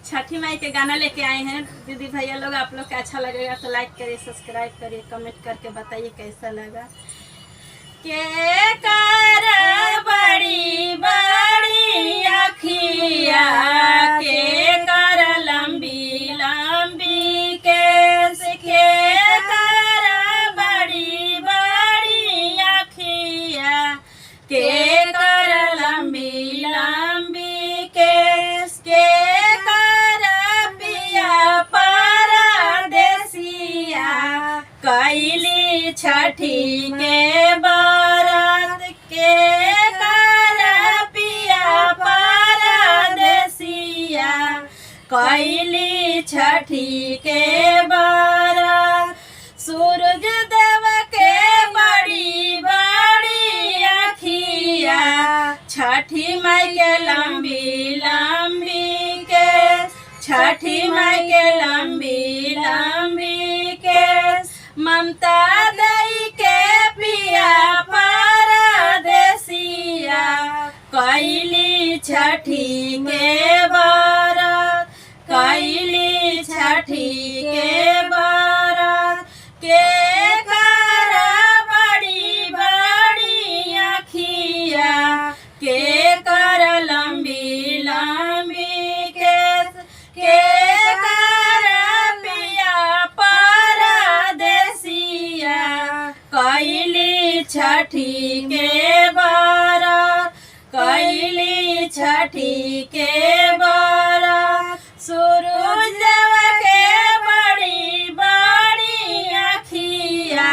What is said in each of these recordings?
छठी माई के गाना लेके आए हैं दीदी भैया लोग। आप लोग को अच्छा लगेगा तो लाइक करिए, सब्सक्राइब करिए, कमेंट करके बताइए कैसा लगा। के कर बड़ी बड़ी अखिया, के कर लंबी लंबी केस, के कर बड़ी बड़ी अखिया, के कर लंबी लंबी केस, के कर पिया परदेसिया, कैली छठी के बारात, के कर पिया परदेसिया, कैली छठी के बारात। सूरज देव के बड़ी बड़ी अखिया, छठी माई के लंबी लंबी केस, छठी माई के लंबी लंबी केस, ममता दई के पिया परदेसिया, कैली छठी के बारात, कैली छठी के बारात। के कर बड़ी बड़ी अखिया, के कर लंबी लंबी केस, के कर पिया परदेसिया, कैली छठी के बारात, कैली छठी के बारात। सूरज देव के बड़ी बड़ी अखिया,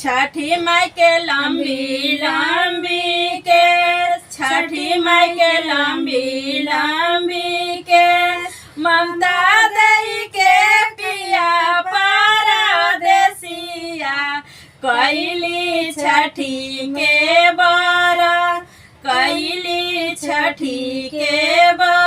छठी माई के लंबी लंबी केस, छठी माई के लंबी लंबी केस, ममता दई के पिया परदेसिया, कैली छठी के बारात, कैली छठी के बारात।